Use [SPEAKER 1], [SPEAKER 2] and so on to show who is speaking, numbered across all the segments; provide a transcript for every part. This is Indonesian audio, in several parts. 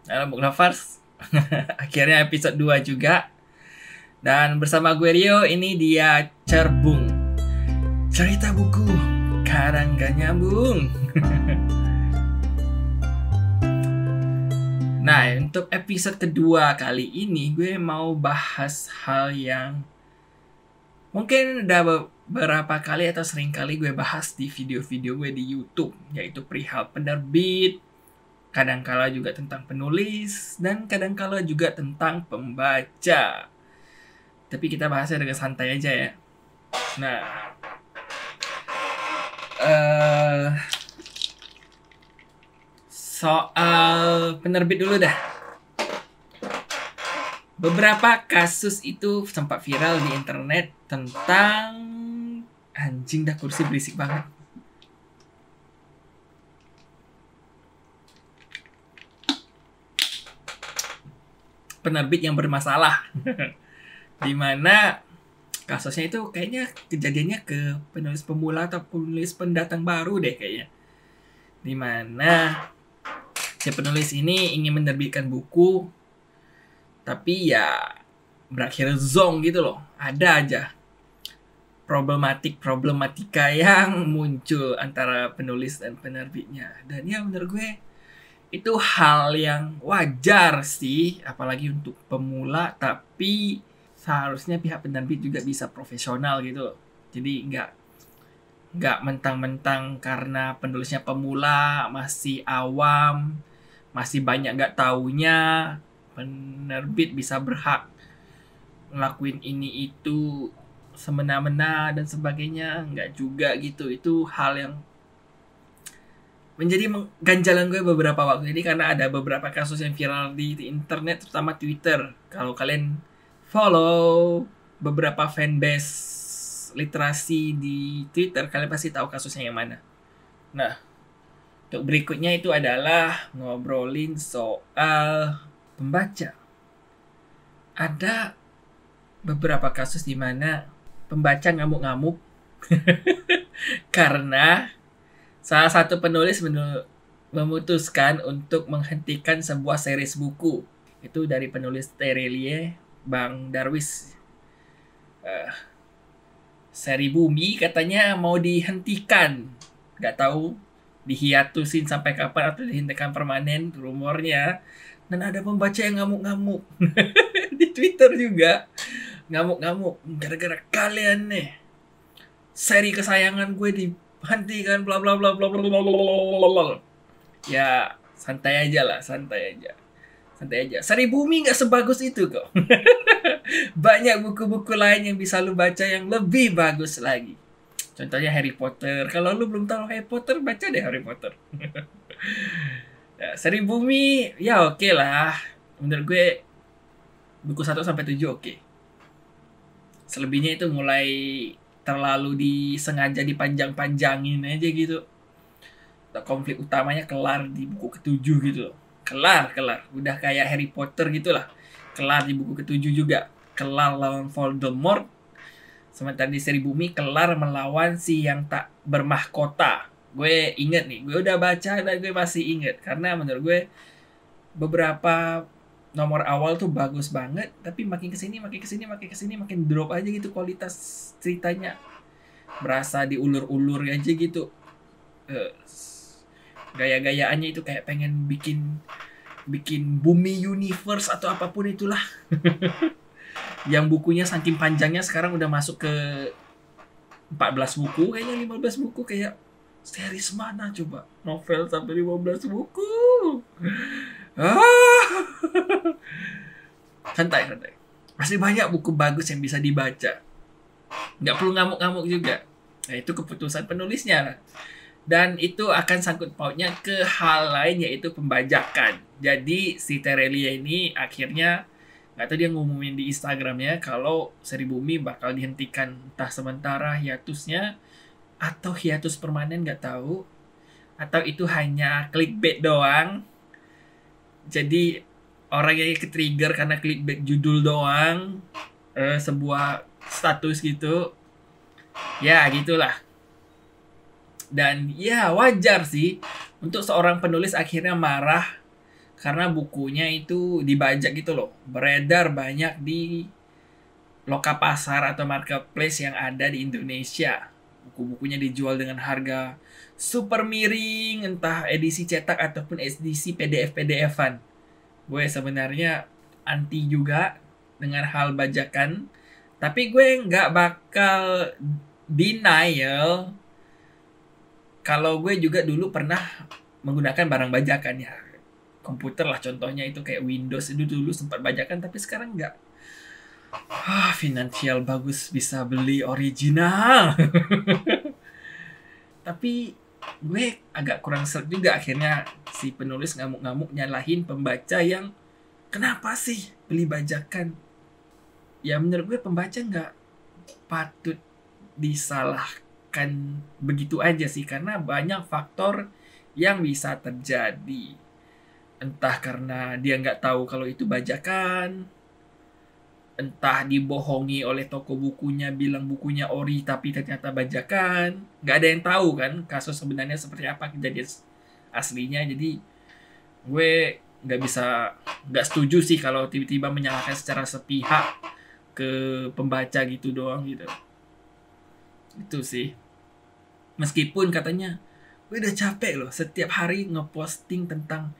[SPEAKER 1] Halo Book Lovers. Akhirnya episode 2 juga. Dan bersama gue Rio, ini dia Cerbung. Cerita buku kadang gak nyambung. Nah, untuk episode kedua kali ini gue mau bahas hal yang mungkin udah beberapa kali atau sering kali gue bahas di video-video gue di YouTube, yaitu perihal penerbit, kadangkala juga tentang penulis, dan kadangkala juga tentang pembaca. Tapi kita bahasnya dengan santai aja ya. Nah, soal penerbit dulu dah. Beberapa kasus itu sempat viral di internet tentang anjing, dah kursi berisik banget. Penerbit yang bermasalah. Dimana kasusnya itu kayaknya kejadiannya ke penulis pemula atau penulis pendatang baru deh kayaknya. Dimana si penulis ini ingin menerbitkan buku, tapi ya berakhir zonk gitu loh. Ada aja problematika yang muncul antara penulis dan penerbitnya. Dan ya menurut gue itu hal yang wajar sih, apalagi untuk pemula. Tapi seharusnya pihak penerbit juga bisa profesional gitu loh. Jadi nggak mentang-mentang karena penulisnya pemula, masih awam, masih banyak nggak taunya, penerbit bisa berhak ngelakuin ini itu semena-mena dan sebagainya. Nggak juga gitu. Itu hal yang menjadi ganjalan gue beberapa waktu ini, karena ada beberapa kasus yang viral di internet, terutama Twitter. Kalau kalian follow beberapa fanbase literasi di Twitter, kalian pasti tahu kasusnya yang mana. Nah, untuk berikutnya itu adalah ngobrolin soal pembaca. Ada beberapa kasus di mana pembaca ngamuk-ngamuk karena salah satu penulis memutuskan untuk menghentikan sebuah series buku. Itu dari penulis Terelie, Bang Darwis. Seri Bumi katanya mau dihentikan. Gak tahu dihiatusin sampai kapan atau dihentikan permanen, rumornya. Dan ada pembaca yang ngamuk-ngamuk di Twitter juga. Ngamuk-ngamuk gara-gara kalian nih, seri kesayangan gue dihentikan bla bla bla bla bla bla bla. Ya santai aja lah, santai aja. Seri Bumi nggak sebagus itu kok. Banyak buku-buku lain yang bisa lu baca yang lebih bagus lagi. Contohnya Harry Potter. Kalau lu belum tahu Harry Potter, baca deh Harry Potter. Ya, Seri Bumi ya oke lah. Menurut gue buku 1 sampai 7 oke. Selebihnya itu mulai terlalu disengaja dipanjang-panjangin aja gitu. Konflik utamanya kelar di buku ke-7 gitu. Kelar. Udah kayak Harry Potter gitulah. Kelar di buku ke-7 juga. Kelar lawan Voldemort. Sementara di Seri Bumi kelar melawan si yang tak bermahkota. Gue inget nih, gue udah baca dan gue masih inget. Karena menurut gue beberapa nomor awal tuh bagus banget, tapi makin kesini makin drop aja gitu kualitas ceritanya. Berasa diulur-ulur aja gitu. Gaya-gayaannya itu kayak pengen bikin Bumi Universe atau apapun itulah. Yang bukunya saking panjangnya sekarang udah masuk ke 14 buku, kayaknya 15 buku. Kayak series mana coba novel sampai 15 buku. Santai. Masih banyak buku bagus yang bisa dibaca. Nggak perlu ngamuk-ngamuk juga. Nah, itu keputusan penulisnya. Dan itu akan sangkut pautnya ke hal lain, yaitu pembajakan. Jadi si Terelia ini akhirnya, nggak tahu dia ngumumin di Instagramnya kalau Seri Bumi bakal dihentikan, entah sementara hiatusnya atau hiatus permanen, nggak tahu. Atau itu hanya clickbait doang. Jadi orang yang ke-trigger karena clickbait judul doang, sebuah status gitu. Ya gitulah. Dan ya wajar sih untuk seorang penulis akhirnya marah karena bukunya itu dibajak gitu loh, beredar banyak di loka pasar atau marketplace yang ada di Indonesia. Buku-bukunya dijual dengan harga super miring, entah edisi cetak ataupun edisi PDF-PDF-an. Gue sebenarnya anti juga dengan hal bajakan, tapi gue nggak bakal denial kalau gue juga dulu pernah menggunakan barang bajakan ya. Komputer lah contohnya, itu kayak Windows itu dulu sempat bajakan, tapi sekarang nggak. Finansial bagus bisa beli original. Tapi gue agak kurang serg juga, akhirnya si penulis ngamuk-ngamuk nyalahin pembaca yang kenapa sih beli bajakan. Ya menurut gue pembaca nggak patut disalahkan begitu aja sih, karena banyak faktor yang bisa terjadi. Entah karena dia nggak tahu kalau itu bajakan, entah dibohongi oleh toko bukunya bilang bukunya ori tapi ternyata bajakan. Nggak ada yang tahu kan kasus sebenarnya seperti apa kejadian aslinya. Jadi gue nggak setuju sih kalau tiba-tiba menyalahkan secara sepihak ke pembaca gitu doang gitu. Itu sih. Meskipun katanya gue udah capek loh setiap hari ngeposting tentang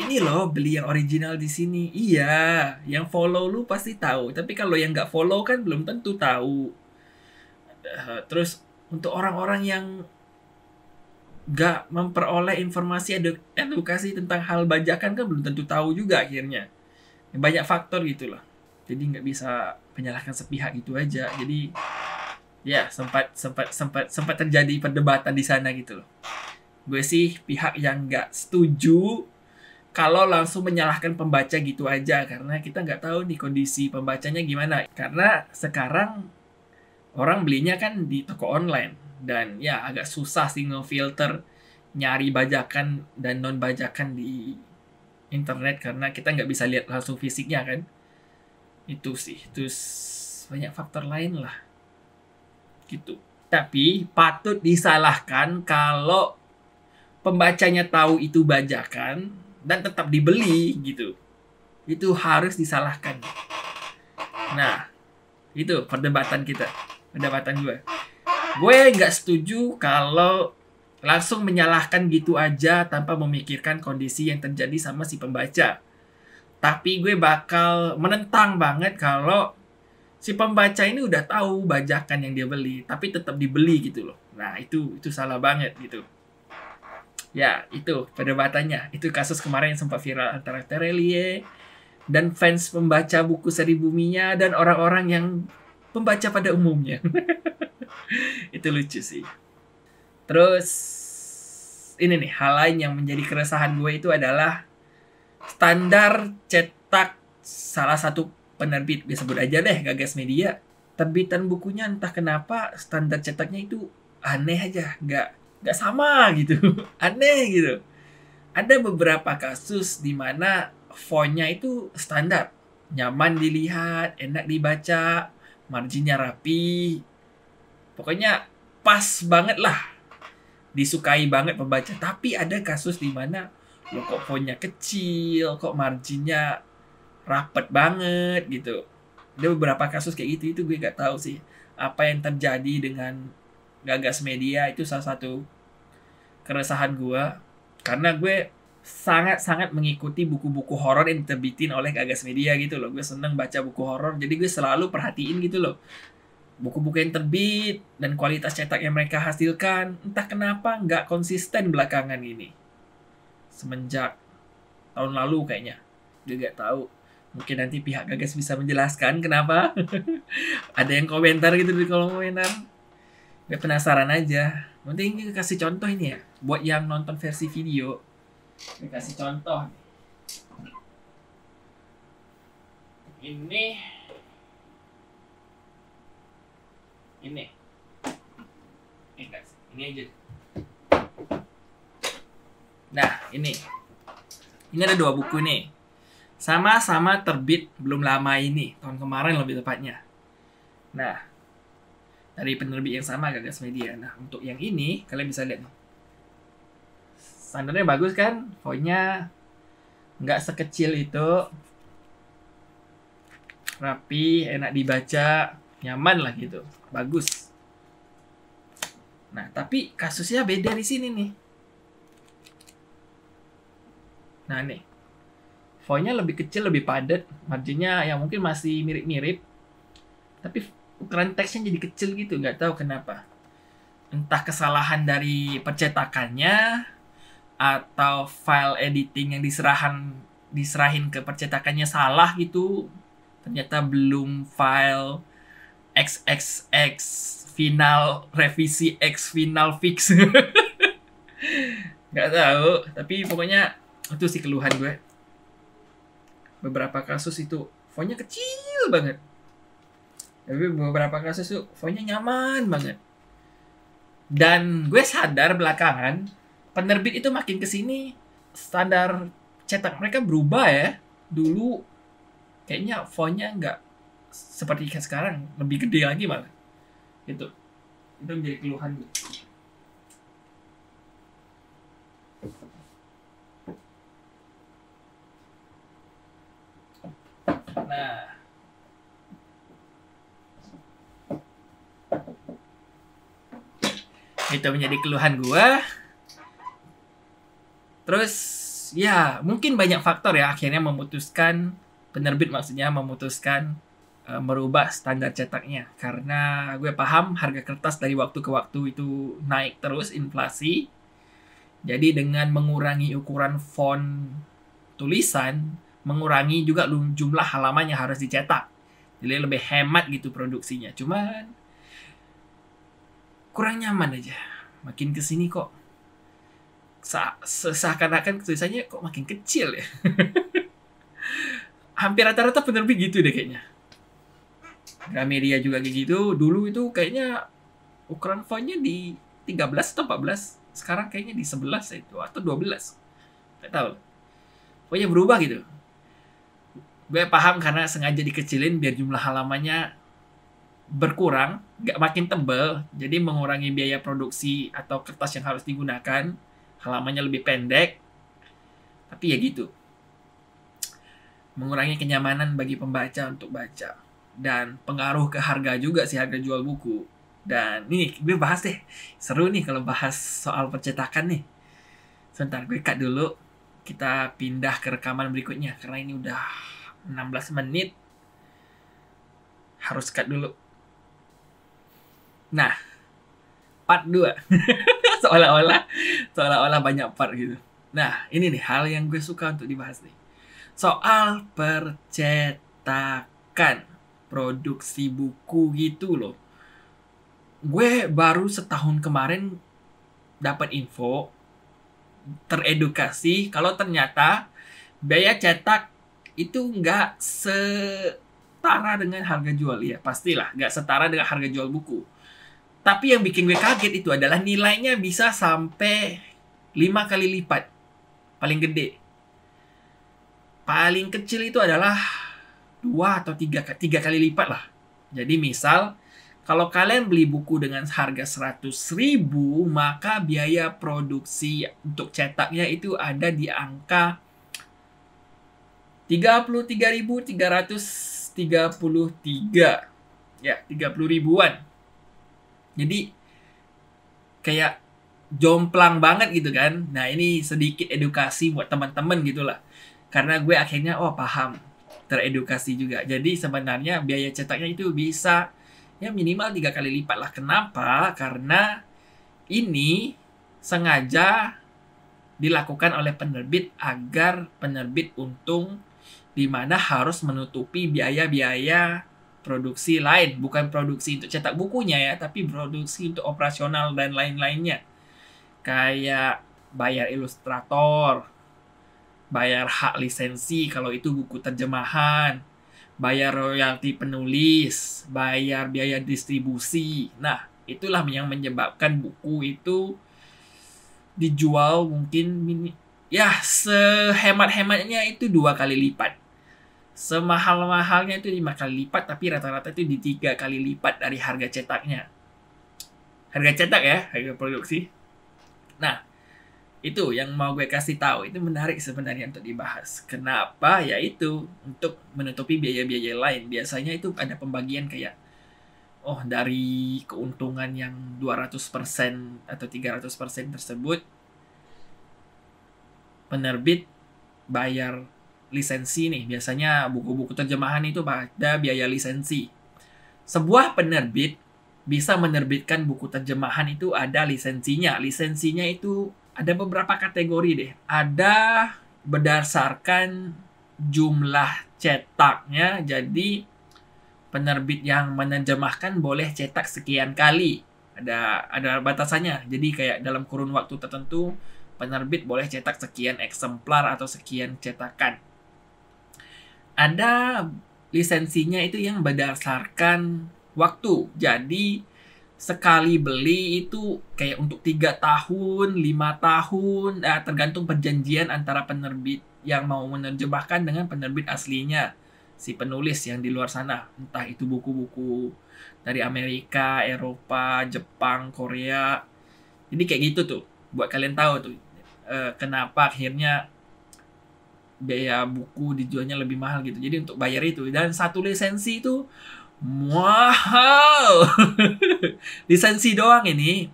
[SPEAKER 1] ini loh beli yang original di sini. Iya, yang follow lu pasti tahu. Tapi kalau yang nggak follow kan belum tentu tahu. Terus untuk orang-orang yang nggak memperoleh informasi edukasi tentang hal bajakan kan belum tentu tahu juga akhirnya. Banyak faktor gitu loh. Jadi nggak bisa menyalahkan sepihak gitu aja. Jadi ya sempat terjadi perdebatan di sana gitu loh. Gue sih pihak yang nggak setuju kalau langsung menyalahkan pembaca gitu aja, karena kita nggak tahu nih kondisi pembacanya gimana. Karena sekarang orang belinya kan di toko online, dan ya agak susah sih ngefilter nyari bajakan dan non bajakan di internet karena kita nggak bisa lihat langsung fisiknya kan. Itu sih, terus banyak faktor lain lah gitu. Tapi patut disalahkan kalau pembacanya tahu itu bajakan dan tetap dibeli gitu. Itu harus disalahkan. Nah, itu perdebatan kita. Perdebatan gue. Gue nggak setuju kalau langsung menyalahkan gitu aja tanpa memikirkan kondisi yang terjadi sama si pembaca. Tapi gue bakal menentang banget kalau si pembaca ini udah tahu bajakan yang dia beli, tapi tetap dibeli gitu loh. Nah, itu salah banget gitu. Ya, itu perdebatannya. Itu kasus kemarin yang sempat viral antara Terelie dan fans pembaca buku Seri Buminya dan orang-orang yang pembaca pada umumnya. Itu lucu sih. Terus, ini nih, hal lain yang menjadi keresahan gue itu adalah standar cetak salah satu penerbit. Gue sebut aja deh, Gagas Media. Terbitan bukunya entah kenapa standar cetaknya itu aneh aja. Nggak sama gitu. Aneh gitu. Ada beberapa kasus di mana fontnya itu standar. Nyaman dilihat, enak dibaca, marginnya rapi. Pokoknya pas banget lah. Disukai banget pembaca. Tapi ada kasus di mana lo kok fontnya kecil, kok marginnya rapet banget gitu. Ada beberapa kasus kayak gitu, itu gue gak tahu sih apa yang terjadi dengan Gagas Media. Itu salah satu keresahan gue, karena gue sangat-sangat mengikuti buku-buku horor yang diterbitin oleh Gagas Media gitu loh. Gue seneng baca buku horor, jadi gue selalu perhatiin gitu loh buku-buku yang terbit dan kualitas cetak yang mereka hasilkan. Entah kenapa nggak konsisten belakangan ini, semenjak tahun lalu kayaknya. Gue gak tahu, mungkin nanti pihak Gagas bisa menjelaskan kenapa. Ada yang komentar gitu di kolom komentar. Gue penasaran aja. Mending gue kasih contoh ini ya, buat yang nonton versi video. Gue kasih contoh. Ini aja. Nah, ini ada 2 buku nih. Sama-sama terbit belum lama ini, tahun kemarin lebih tepatnya. Nah, dari penerbit yang sama, Gagas Media. Nah, untuk yang ini kalian bisa lihat nih. Standarnya bagus kan? Fontnya nggak sekecil itu, rapi, enak dibaca, nyaman lah gitu, bagus. Nah, tapi kasusnya beda di sini nih. Nah nih, fontnya lebih kecil, lebih padat, marginnya yang mungkin masih mirip-mirip, tapi ukuran teksnya jadi kecil gitu, nggak tahu kenapa. Entah kesalahan dari percetakannya, atau file editing yang diserahin ke percetakannya salah gitu. Ternyata belum file XXX final revisi X final fix. Nggak tahu, tapi pokoknya itu sih keluhan gue. Beberapa kasus itu fontnya kecil banget, tapi beberapa kasus itu fontnya nyaman banget. Dan gue sadar belakangan penerbit itu makin kesini standar cetak mereka berubah ya. Dulu kayaknya fontnya nggak seperti sekarang, lebih gede lagi malah. Itu menjadi keluhan gue. Nah, itu menjadi keluhan gue. Terus ya mungkin banyak faktor ya akhirnya memutuskan, penerbit maksudnya memutuskan merubah standar cetaknya. Karena gue paham harga kertas dari waktu ke waktu itu naik terus, inflasi. Jadi dengan mengurangi ukuran font tulisan, mengurangi juga jumlah halaman yang harus dicetak. Jadi lebih hemat gitu produksinya. Cuman kurang nyaman aja. Makin kesini kok seakan-akan tulisannya kok makin kecil ya. Hampir rata-rata penerbit gitu deh kayaknya. Gramedia juga kayak gitu. Dulu itu kayaknya ukuran fontnya di 13 atau 14. Sekarang kayaknya di 11 itu atau 12. Nggak tahu. Pokoknya berubah gitu. Gue paham karena sengaja dikecilin biar jumlah halamannya berkurang, nggak makin tebal. Jadi mengurangi biaya produksi atau kertas yang harus digunakan. Halamannya lebih pendek. Tapi ya gitu. Mengurangi kenyamanan bagi pembaca untuk baca. Dan pengaruh ke harga juga sih, harga jual buku. Dan ini gue bahas deh. Seru nih kalau bahas soal percetakan nih. Sebentar gue cut dulu. Kita pindah ke rekaman berikutnya. Karena ini udah 16 menit. Harus cut dulu. Nah, part 2. seolah-olah banyak part gitu. Nah, ini nih hal yang gue suka untuk dibahas nih. Soal percetakan, produksi buku gitu loh. Gue baru setahun kemarin dapat info, teredukasi kalau ternyata biaya cetak itu nggak setara dengan harga jual. Ya pastilah nggak setara dengan harga jual buku. Tapi yang bikin gue kaget itu adalah nilainya bisa sampai 5 kali lipat. Paling gede. Paling kecil itu adalah 2 atau 3 kali lipat lah. Jadi misal, kalau kalian beli buku dengan harga 100.000, maka biaya produksi untuk cetaknya itu ada di angka 33.333. Ya, 30 ribuan. Jadi kayak jomplang banget gitu kan. Nah ini sedikit edukasi buat teman-teman gitulah. Karena gue akhirnya paham, teredukasi juga. Jadi sebenarnya biaya cetaknya itu bisa ya minimal 3 kali lipat lah. Kenapa? Karena ini sengaja dilakukan oleh penerbit agar penerbit untung, di mana harus menutupi biaya-biaya produksi lain, bukan produksi untuk cetak bukunya ya, tapi produksi untuk operasional dan lain-lainnya. Kayak bayar ilustrator, bayar hak lisensi kalau itu buku terjemahan, bayar royalti penulis, bayar biaya distribusi. Nah, itulah yang menyebabkan buku itu dijual mungkin sehemat-hematnya itu 2 kali lipat. Semahal-mahalnya itu 5 kali lipat, tapi rata-rata itu di 3 kali lipat dari harga cetaknya. Harga cetak ya, harga produksi. Nah, Itu yang mau gue kasih tahu, itu menarik sebenarnya untuk dibahas. Kenapa? Yaitu untuk menutupi biaya-biaya lain. Biasanya itu ada pembagian kayak, oh dari keuntungan yang 200% atau 300% tersebut, penerbit bayar lisensi nih. Biasanya buku-buku terjemahan itu ada biaya lisensi. Sebuah penerbit bisa menerbitkan buku terjemahan itu ada lisensinya. Lisensinya itu ada beberapa kategori deh. Ada berdasarkan jumlah cetaknya. Jadi penerbit yang menerjemahkan boleh cetak sekian kali. Ada batasannya. Jadi kayak dalam kurun waktu tertentu penerbit boleh cetak sekian eksemplar atau sekian cetakan. Ada lisensinya itu yang berdasarkan waktu. Jadi sekali beli itu kayak untuk 3 tahun, 5 tahun, tergantung perjanjian antara penerbit yang mau menerjemahkan dengan penerbit aslinya, si penulis yang di luar sana. Entah itu buku-buku dari Amerika, Eropa, Jepang, Korea. Jadi kayak gitu tuh, buat kalian tahu tuh kenapa akhirnya biaya buku dijualnya lebih mahal gitu. Jadi untuk bayar itu, dan satu lisensi itu wow. Lisensi doang ini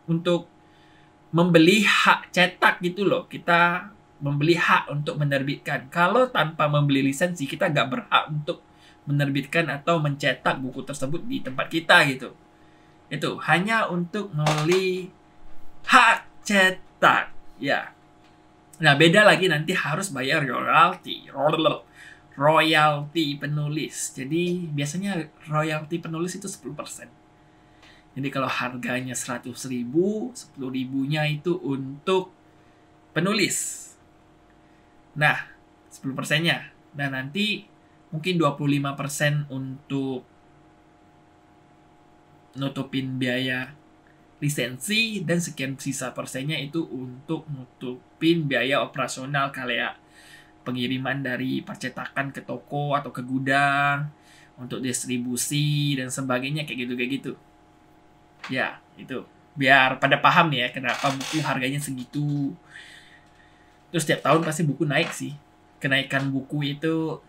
[SPEAKER 1] untuk membeli hak cetak gitu loh. Kita membeli hak untuk menerbitkan. Kalau tanpa membeli lisensi, kita nggak berhak untuk menerbitkan atau mencetak buku tersebut di tempat kita gitu. Itu hanya untuk membeli hak cetak. Ya. Nah, beda lagi nanti harus bayar royalti penulis. Jadi biasanya royalti penulis itu 10%. Jadi kalau harganya 100.000, 10.000-nya itu untuk penulis. Nah, 10%-nya. Nah, nanti mungkin 25% untuk nutupin biaya lisensi, dan sekian sisa persennya itu untuk nutupin biaya operasional kayak pengiriman dari percetakan ke toko atau ke gudang, untuk distribusi dan sebagainya, kayak gitu. Ya, itu. Biar pada paham nih ya kenapa buku harganya segitu. Terus setiap tahun pasti buku naik sih. Kenaikan buku itu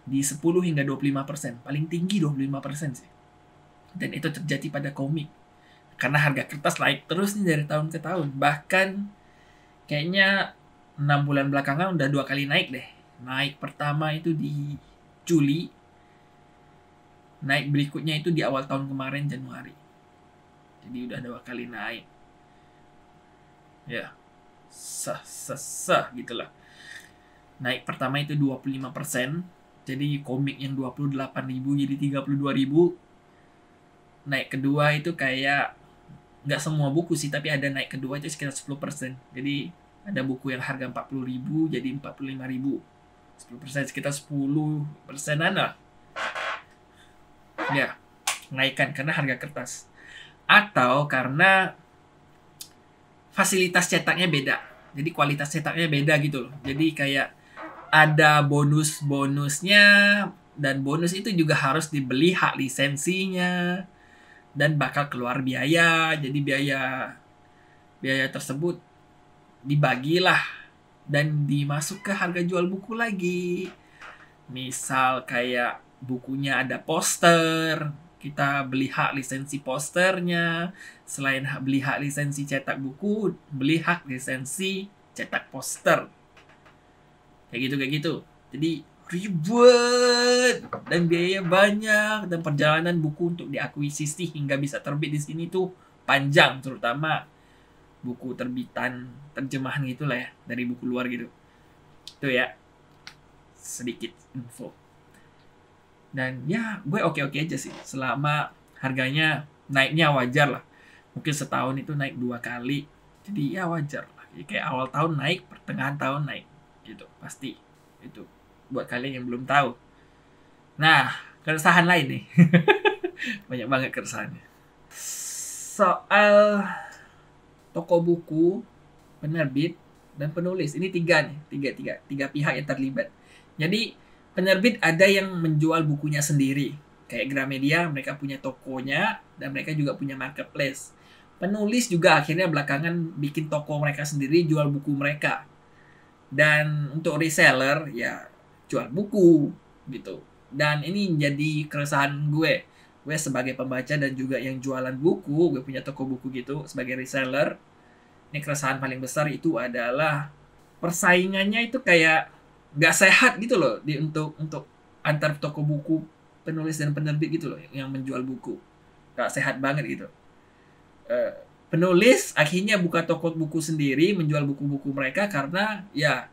[SPEAKER 1] di 10 hingga 25%. Paling tinggi 25% sih. Dan itu terjadi pada komik. Karena harga kertas naik terus nih dari tahun ke tahun. Bahkan kayaknya 6 bulan belakangan udah 2 kali naik deh. Naik pertama itu di Juli. Naik berikutnya itu di awal tahun kemarin, Januari. Jadi udah 2 kali naik. Ya. Gitulah. Naik pertama itu 25%. Jadi komik yang 28.000 jadi 32.000. Naik kedua itu kayak nggak semua buku sih, tapi ada naik kedua itu sekitar 10%. Jadi ada buku yang harga 40.000 jadi 45.000. 10% sekitar 10%-an lah. Ya, naikkan karena harga kertas. Atau karena fasilitas cetaknya beda. Jadi kualitas cetaknya beda gitu loh. Jadi kayak ada bonus-bonusnya, dan bonus itu juga harus dibeli hak lisensinya. Dan bakal keluar biaya. Jadi biaya tersebut dibagilah dan dimasuk ke harga jual buku lagi. Misal kayak bukunya ada poster, kita beli hak lisensi posternya. Selain beli hak lisensi cetak buku, beli hak lisensi cetak poster. Kayak gitu. Jadi ribet dan biaya banyak, dan perjalanan buku untuk diakuisisi hingga bisa terbit di sini tuh panjang, terutama buku terbitan terjemahan gitulah ya, dari buku luar gitu. Itu ya sedikit info. Dan ya gue oke-oke aja sih selama harganya naiknya wajar lah. Mungkin setahun itu naik 2 kali, jadi ya wajar lah. Jadi kayak awal tahun naik, pertengahan tahun naik gitu, pasti itu. Buat kalian yang belum tahu. Nah, keresahan lain nih. Banyak banget keresahannya. Soal toko buku, penerbit, dan penulis. Ini 3 nih. Tiga pihak yang terlibat. Jadi, penerbit ada yang menjual bukunya sendiri. Kayak Gramedia, mereka punya tokonya, dan mereka juga punya marketplace. Penulis juga akhirnya belakangan bikin toko mereka sendiri, jual buku mereka. Dan untuk reseller ya jual buku gitu. Dan ini jadi keresahan gue. Gue sebagai pembaca dan juga yang jualan buku, gue punya toko buku gitu sebagai reseller. Ini keresahan paling besar itu adalah persaingannya itu kayak gak sehat gitu loh untuk antar toko buku penulis dan penerbit gitu loh yang menjual buku. Gak sehat banget gitu. Penulis akhirnya buka toko buku sendiri, menjual buku-buku mereka karena ya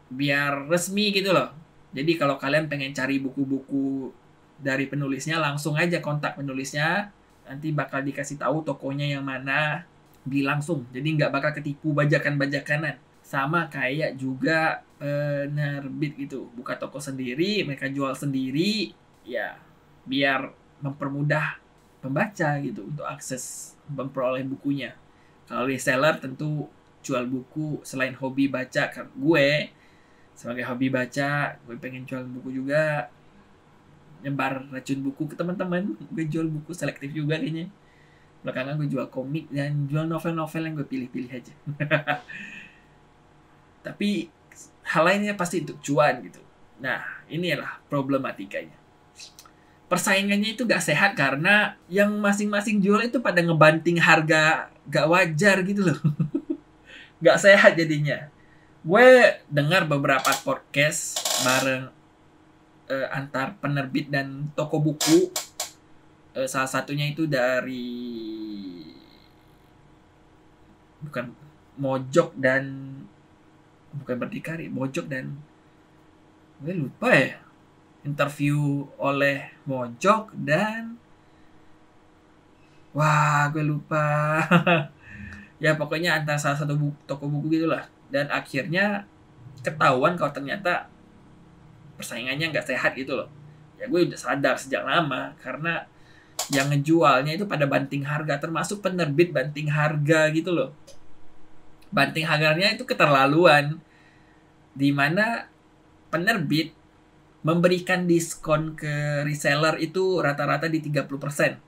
[SPEAKER 1] biar resmi gitu loh. Jadi kalau kalian pengen cari buku-buku dari penulisnya, langsung aja kontak penulisnya, nanti bakal dikasih tahu tokonya yang mana, beli langsung. Jadi nggak bakal ketipu bajakan-bajakanan. Sama kayak juga penerbit gitu, buka toko sendiri, mereka jual sendiri, ya biar mempermudah pembaca gitu untuk akses memperoleh bukunya. Kalau reseller tentu jual buku selain hobi baca, kan gue sebagai hobi baca, gue pengen jual buku juga, nyebar racun buku ke teman-teman. Gue jual buku selektif juga kayaknya. Belakangan gue jual komik dan jual novel-novel yang gue pilih-pilih aja. Tapi hal lainnya pasti untuk cuan gitu. Nah, inilah problematikanya. Persaingannya itu gak sehat karena yang masing-masing jual itu pada ngebanting harga gak wajar gitu loh. Gak sehat jadinya. Gue dengar beberapa podcast bareng antar penerbit dan toko buku. Salah satunya itu dari bukan Mojok dan bukan Berdikari, Mojok dan gue lupa ya. Interview oleh Mojok dan wah gue lupa. Ya pokoknya antara salah satu toko buku gitulah. Dan akhirnya ketahuan kalau ternyata persaingannya nggak sehat gitu loh. Ya gue udah sadar sejak lama karena yang ngejualnya itu pada banting harga, termasuk penerbit banting harga gitu loh. Banting harganya itu keterlaluan, dimana penerbit memberikan diskon ke reseller itu rata-rata di 30%.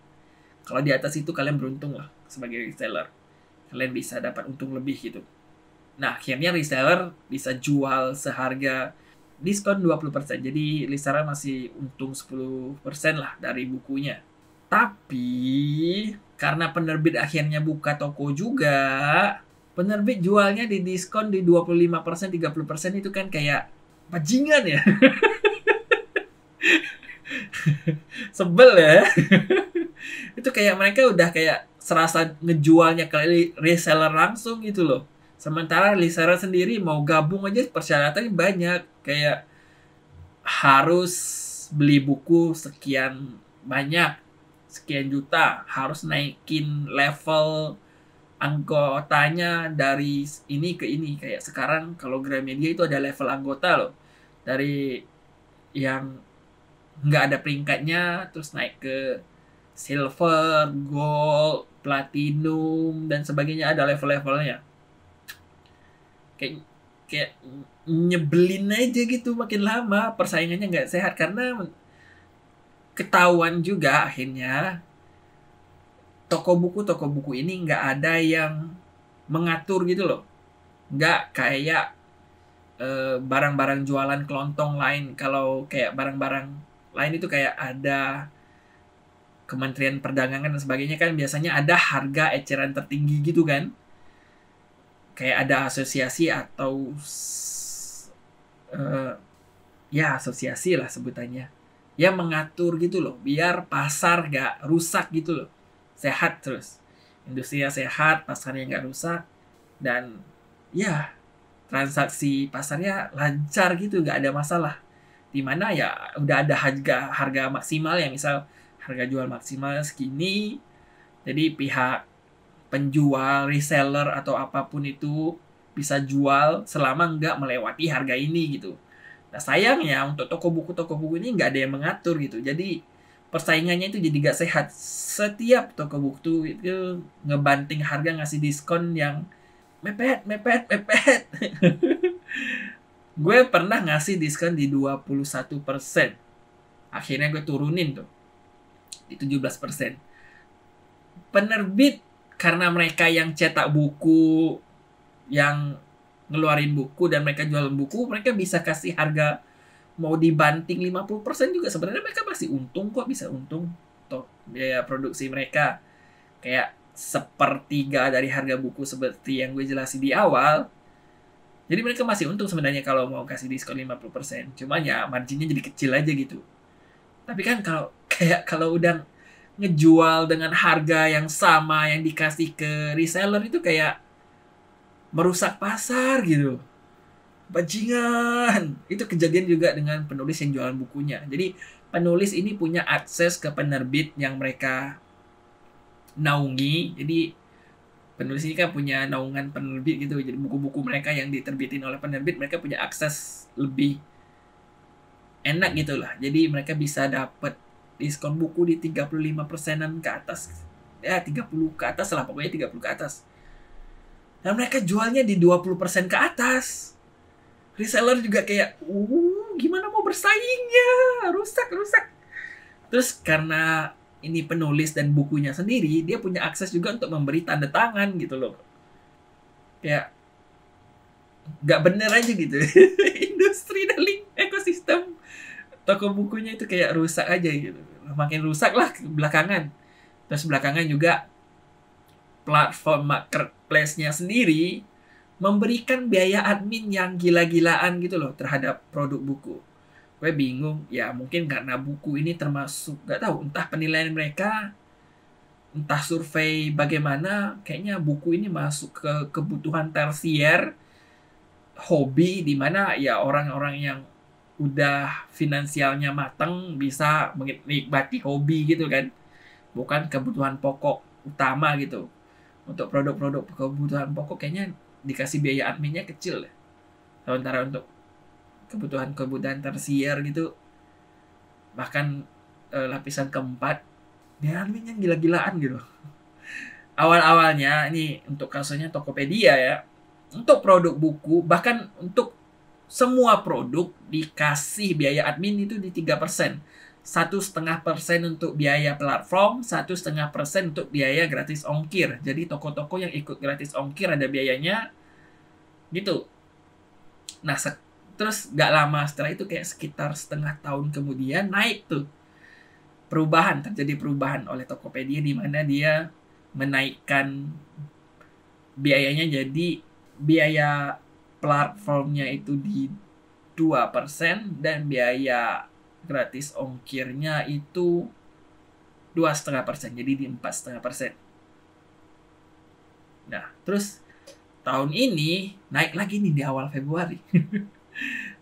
[SPEAKER 1] Kalau di atas itu kalian beruntung lah sebagai reseller. Kalian bisa dapat untung lebih gitu. Nah, akhirnya reseller bisa jual seharga diskon 20%. Jadi reseller masih untung 10% lah dari bukunya. Tapi karena penerbit akhirnya buka toko juga, penerbit jualnya di diskon di 25%, 30% itu kan kayak bajingan ya. Sebel ya. Itu kayak mereka udah kayak serasa ngejualnya ke reseller langsung gitu loh. Sementara reseller sendiri mau gabung aja persyaratannya banyak. Kayak harus beli buku sekian banyak, sekian juta, harus naikin level anggotanya dari ini ke ini. Kayak sekarang kalau Gramedia itu ada level anggota loh. Dari yang nggak ada peringkatnya terus naik ke silver, gold, platinum dan sebagainya, ada level-levelnya. Kayak nyebelin aja gitu, makin lama persaingannya nggak sehat karena ketahuan juga akhirnya toko buku ini nggak ada yang mengatur gitu loh. Nggak kayak barang-barang jualan kelontong lain. Kalau kayak barang-barang lain itu kayak ada Kementerian Perdagangan dan sebagainya kan biasanya ada harga eceran tertinggi gitu kan. Kayak ada asosiasi atau ya asosiasi lah sebutannya. Yang mengatur gitu loh. Biar pasar gak rusak gitu loh. Sehat terus. Industrinya sehat, pasarnya gak rusak. Dan ya transaksi pasarnya lancar gitu, gak ada masalah. Dimana ya udah ada harga maksimal ya, misal harga jual maksimal segini, jadi pihak penjual, reseller atau apapun itu bisa jual selama nggak melewati harga ini gitu. Nah sayangnya untuk toko buku ini nggak ada yang mengatur gitu, jadi persaingannya itu jadi nggak sehat. Setiap toko buku itu ngebanting harga, ngasih diskon yang mepet. Gue pernah ngasih diskon di 21%. Akhirnya gue turunin tuh di 17%. Penerbit karena mereka yang cetak buku, yang ngeluarin buku dan mereka jualan buku, mereka bisa kasih harga mau dibanting 50% juga sebenarnya mereka masih untung kok, bisa untung toh biaya produksi mereka kayak sepertiga dari harga buku seperti yang gue jelasin di awal. Jadi mereka masih untung sebenarnya kalau mau kasih diskon 50%. Cuma ya marginnya jadi kecil aja gitu. Tapi kan kalau udah ngejual dengan harga yang sama yang dikasih ke reseller itu kayak merusak pasar gitu. Bajingan. Itu kejadian juga dengan penulis yang jualan bukunya. Jadi penulis ini punya akses ke penerbit yang mereka naungi. Jadi penulis ini kan punya naungan penerbit gitu. Jadi buku-buku mereka yang diterbitin oleh penerbit, mereka punya akses lebih enak gitu lah. Jadi mereka bisa dapat diskon buku di 35%-an ke atas. Ya 30 ke atas lah, pokoknya 30 ke atas. Dan mereka jualnya di 20% ke atas. Reseller juga kayak, gimana mau bersaingnya? Rusak. Terus karena ini penulis dan bukunya sendiri, dia punya akses juga untuk memberi tanda tangan gitu loh. Kayak gak bener aja gitu. Industri dan ekosistem toko bukunya itu kayak rusak aja gitu. Makin rusak lah belakangan. Terus belakangan juga platform marketplace-nya sendiri memberikan biaya admin yang gila-gilaan gitu loh terhadap produk buku. Gue bingung, ya mungkin karena buku ini termasuk, gak tahu, entah penilaian mereka, entah survei bagaimana, kayaknya buku ini masuk ke kebutuhan tersier, hobi, dimana ya orang-orang yang udah finansialnya matang bisa menikmati hobi gitu kan, bukan kebutuhan pokok utama gitu. Untuk produk-produk kebutuhan pokok kayaknya dikasih biaya adminnya kecil ya. Sementara untuk kebutuhan tersier gitu, bahkan lapisan keempat, biaya adminnya gila-gilaan gitu. Awal-awalnya ini untuk kasusnya Tokopedia ya, untuk produk buku, bahkan untuk semua produk dikasih biaya admin itu di 3%. 1,5% untuk biaya platform, 1,5% untuk biaya gratis ongkir. Jadi toko-toko yang ikut gratis ongkir ada biayanya gitu. Nah, terus gak lama setelah itu kayak sekitar setengah tahun kemudian naik tuh. Terjadi perubahan oleh Tokopedia di mana dia menaikkan biayanya, jadi biaya platformnya itu di 2% dan biaya gratis ongkirnya itu 2,5%, jadi di 4,5%. Nah, terus tahun ini naik lagi nih di awal Februari.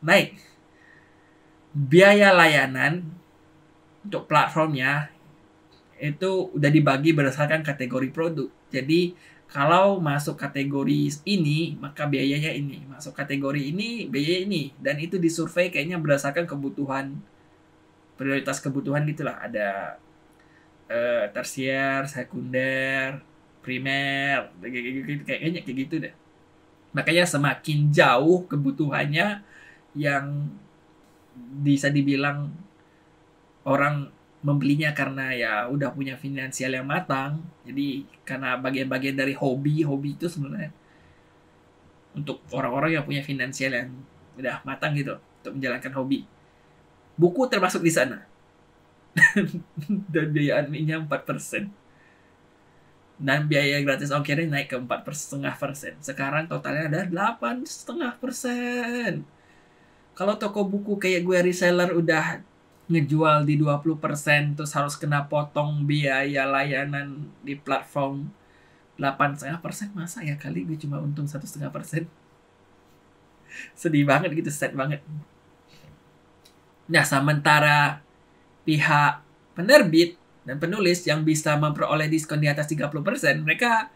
[SPEAKER 1] Naik. Biaya layanan untuk platformnya itu udah dibagi berdasarkan kategori produk. Jadi kalau masuk kategori ini, maka biayanya ini. Masuk kategori ini, biaya ini. Dan itu disurvei kayaknya berdasarkan kebutuhan, prioritas kebutuhan gitulah. Ada tersier, sekunder, primer, kayaknya kayak gitu deh. Makanya semakin jauh kebutuhannya yang bisa dibilang orang membelinya karena ya udah punya finansial yang matang. Jadi karena bagian-bagian dari hobi itu sebenarnya untuk orang-orang yang punya finansial yang udah matang gitu untuk menjalankan hobi. Buku termasuk di sana. Dan biaya adminnya 4%. Dan biaya gratis ongkirnya naik ke 4,5%. Sekarang totalnya ada 8,5%. Kalau toko buku kayak gue reseller udah ngejual di 20%, terus harus kena potong biaya layanan di platform 8,5%, masa ya kali gue cuma untung 1,5%. Sedih banget gitu, sad banget. Nah, sementara pihak penerbit dan penulis yang bisa memperoleh diskon di atas 30%, mereka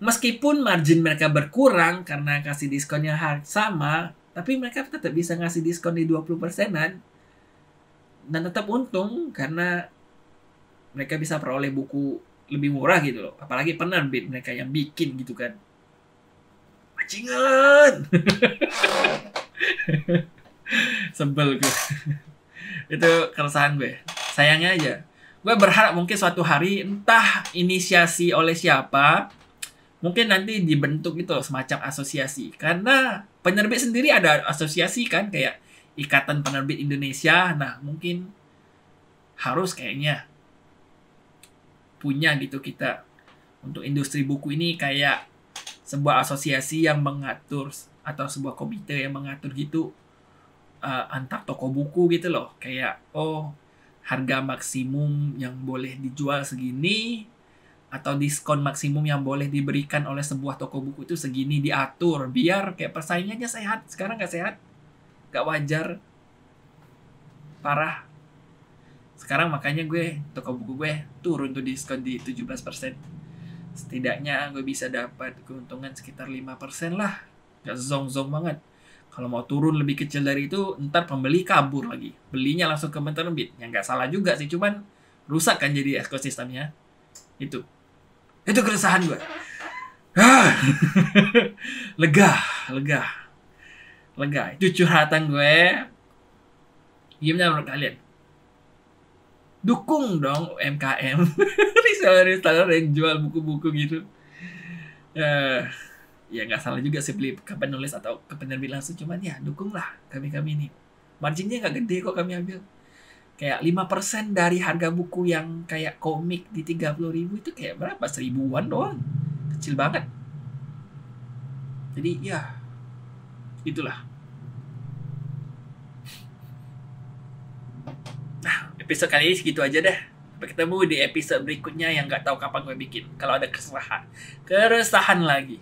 [SPEAKER 1] meskipun margin mereka berkurang karena kasih diskonnya sama, tapi mereka tetap bisa ngasih diskon di 20%-an. Dan tetap untung karena mereka bisa peroleh buku lebih murah gitu loh. Apalagi penerbit mereka yang bikin gitu kan. Bajingan. Sebel gue. Itu keresahan gue. Sayangnya aja Gue berharap mungkin suatu hari, entah inisiasi oleh siapa, mungkin nanti dibentuk gitu loh, semacam asosiasi. Karena penerbit sendiri ada asosiasi kan, kayak Ikatan Penerbit Indonesia. Nah, mungkin harus kayaknya punya gitu kita untuk industri buku ini, kayak sebuah asosiasi yang mengatur atau sebuah komite yang mengatur gitu antar toko buku gitu loh. Kayak harga maksimum yang boleh dijual segini, atau diskon maksimum yang boleh diberikan oleh sebuah toko buku itu segini, diatur biar kayak persaingannya sehat. Sekarang nggak sehat, nggak wajar, parah. Sekarang makanya toko buku gue turun tuh diskon di 17%. Setidaknya gue bisa dapat keuntungan sekitar 5% lah. Gak zong-zong banget. Kalau mau turun lebih kecil dari itu, ntar pembeli kabur lagi. Belinya langsung ke penerbit. Yang nggak salah juga sih, cuman rusak kan jadi ekosistemnya. Itu keresahan gue. Lega. Itu curhatan gue. Gimana menurut kalian? Dukung dong UMKM. Reseller yang jual buku-buku gitu. Ya nggak salah juga sih beli ke penulis atau ke penerbit langsung, cuman ya dukunglah kami ini. Marginnya nggak gede kok kami ambil. Kayak 5% dari harga buku yang kayak komik di 30.000 itu kayak berapa? 1.000-an doang. Kecil banget. Jadi ya itulah. Nah, episode kali ini segitu aja deh. Sampai ketemu di episode berikutnya yang nggak tahu kapan gue bikin. Kalau ada keresahan lagi.